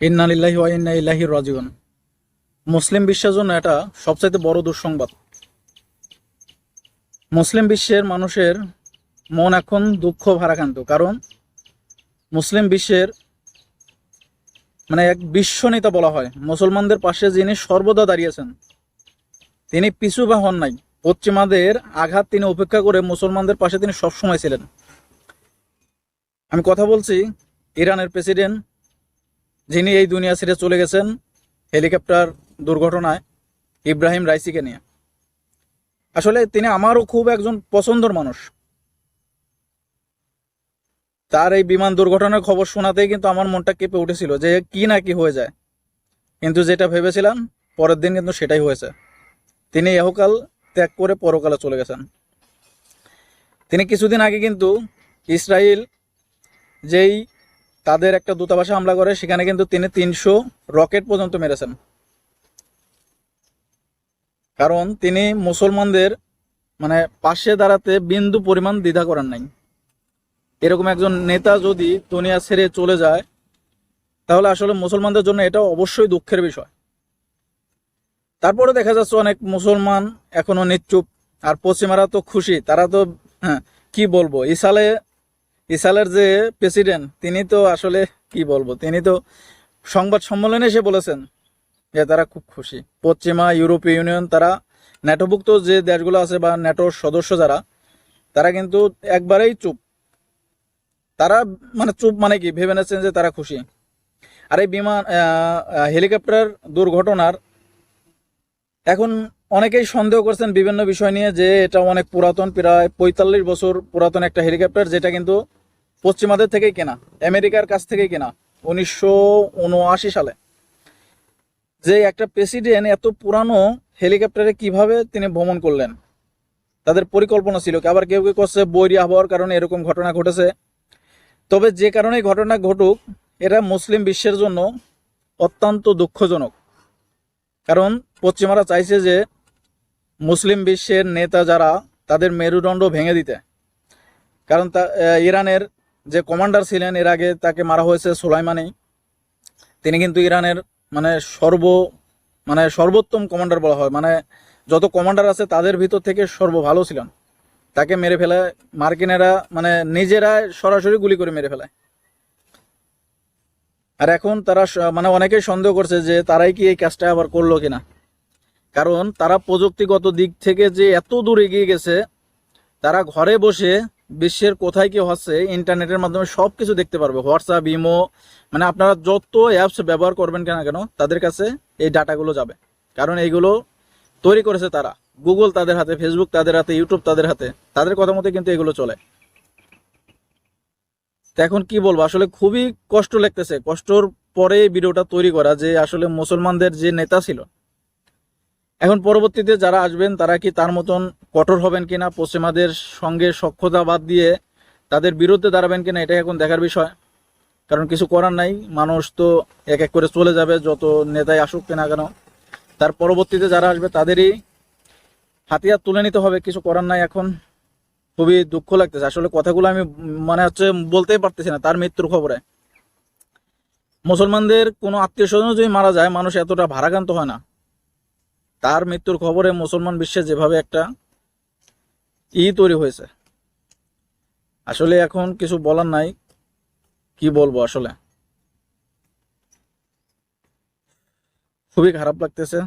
ইন্না লিল্লাহি ওয়া ইন্না ইলাইহি রাজিউন। মুসলিম বিশ্বের জন্য এটা সবচাইতে বড় দুঃসংবাদ। মুসলিম বিশ্বের মানুষের মন এখন দুঃখ ভারাক্রান্ত, কারণ মুসলিম বিশ্বের এক বিশ্ব নেতা বলা হয়, মুসলমানদের পাশে যিনি সর্বদা দাঁড়িয়েছেন, তিনি পিছু বা হন নাই। পশ্চিমাদের আঘাত তিনি উপেক্ষা করে মুসলমানদের পাশে তিনি সবসময় ছিলেন। আমি কথা বলছি ইরানের প্রেসিডেন্ট, যিনি এই দুনিয়া ছেড়ে চলে গেছেন হেলিকপ্টার দুর্ঘটনায়, ইব্রাহিম রাইসিকে নিয়ে। আসলে তিনি আমারও খুব একজন পছন্দের মানুষ। তার এই বিমান দুর্ঘটনার খবর শোনাতেই কিন্তু আমার মনটা কেঁপে উঠেছিল যে কি না কি হয়ে যায়, কিন্তু যেটা ভেবেছিলাম পরের দিন কিন্তু সেটাই হয়েছে। তিনি ইহকাল ত্যাগ করে পরকালে চলে গেছেন। তিনি কিছুদিন আগে কিন্তু ইসরায়েল যেই তাদের একটা দূতাবাসে হামলা করে, সেখানে কিন্তু তিনি 300 রকেট পর্যন্ত মেরেছেন। কারণ তিনি মুসলমানদের পাশে দাঁড়াতে বিন্দু পরিমাণ দ্বিধা করেন নাই। এরকম একজন নেতা যদি দুনিয়া ছেড়ে চলে যায়, তাহলে আসলে মুসলমানদের জন্য এটা অবশ্যই দুঃখের বিষয়। তারপরে দেখা যাচ্ছে অনেক মুসলমান এখনো নিশ্চুপ, আর পশ্চিমারা তো খুশি। তারা তো কি বলবো, ইসরায়েলের যে প্রেসিডেন্ট, তিনি তো আসলে কি বলবো, তিনি তো সংবাদ সম্মেলনে এসে বলেছেন যে তারা খুব খুশি। পশ্চিমা ইউরোপীয় ইউনিয়ন, তারা ন্যাটোভুক্ত যে দেশগুলো আছে বা ন্যাটোর সদস্য যারা, তারা কিন্তু একবারেই চুপ। তারা চুপ কি ভেবে নিচ্ছেন যে তারা খুশি। আর এই বিমান হেলিকপ্টার দুর্ঘটনার এখন অনেকেই সন্দেহ করছেন বিভিন্ন বিষয় নিয়ে, যে এটা অনেক পুরাতন, প্রায় 45 বছর পুরাতন একটা হেলিকপ্টার, যেটা কিন্তু পশ্চিমাদের থেকেই কেনা, আমেরিকার কাছ থেকেই কেনা 1979 সালে। যে একটা প্রেসিডেন্ট এত পুরানো হেলিকপ্টারে কিভাবে তিনি ভ্রমণ করলেন, তাদের পরিকল্পনা ছিল কি? আবার কেউ কেউ করছে বৈরী আবহাওয়ার কারণে এরকম ঘটনা ঘটেছে। তবে যে কারণে ঘটনা ঘটুক, এটা মুসলিম বিশ্বের জন্য অত্যন্ত দুঃখজনক। কারণ পশ্চিমারা চাইছে যে মুসলিম বিশ্বের নেতা যারা, তাদের মেরুদণ্ড ভেঙে দিতে। কারণ ইরানের যে কমান্ডার ছিলেন, এর আগে তাকে মারা হয়েছে সোলাইমানি। তিনি কিন্তু ইরানের সর্বোত্তম কমান্ডার বলা হয়, যত কমান্ডার আছে তাদের ভিতর থেকে ভালো ছিলেন। তাকে মেরে ফেলে মার্কিনেরা নিজেরা সরাসরি গুলি করে মেরে ফেলায়। আর এখন তারা অনেকেই সন্দেহ করছে যে তারাই কি এই কাজটা আবার করলো কিনা। কারণ তারা প্রযুক্তিগত দিক থেকে যে এত দূর এগিয়ে গেছে, তারা ঘরে বসে বিশ্বের কোথায় কি হচ্ছে ইন্টারনেটের মাধ্যমে সব কিছু দেখতে পারবে। হোয়াটসঅ্যাপ, ইমো, আপনারা যত অ্যাপস ব্যবহার করবেন কেন তাদের কাছে এই ডাটাগুলো যাবে। কারণ এইগুলো তৈরি করেছে তারা। গুগল তাদের হাতে, ফেসবুক তাদের হাতে, ইউটিউব তাদের হাতে, তাদের কথা মতো কিন্তু এগুলো চলে। তো এখন কি বলবো, আসলে খুবই কষ্ট লাগতেছে। কষ্টর পরে ভিডিওটা তৈরি করা, যে আসলে মুসলমানদের যে নেতা ছিল, এখন পরবর্তীতে যারা আসবেন তারা কি তার মতন কঠোর হবেন কিনা, পশ্চিমাদের সঙ্গে সখ্যতা বাদ দিয়ে তাদের বিরুদ্ধে দাঁড়াবেন কিনা, এটা এখন দেখার বিষয়। কারণ কিছু করার নাই, মানুষ তো এক এক করে চলে যাবে, যত নেতাই আসুক কিনা কেন। তার পরবর্তীতে যারা আসবে তাদেরই হাতিয়ার তুলে নিতে হবে, কিছু করার নাই। এখন খুবই দুঃখ লাগতেছে আসলে, কথাগুলো আমি বলতেই পারতেছি না। তার মৃত্যুর খবরে মুসলমানদের কোনো আত্মীয় স্বজন যদি মারা যায়, মানুষ এতটা ভারাক্রান্ত হয় না। তার মৃত্যুর খবরে মুসলমান বিশ্বে যেভাবে একটা তৈরি হয়েছে, আসলে এখন কিছু বলার নাই। কি বলবো, আসলে খুবই খারাপ লাগতেছে।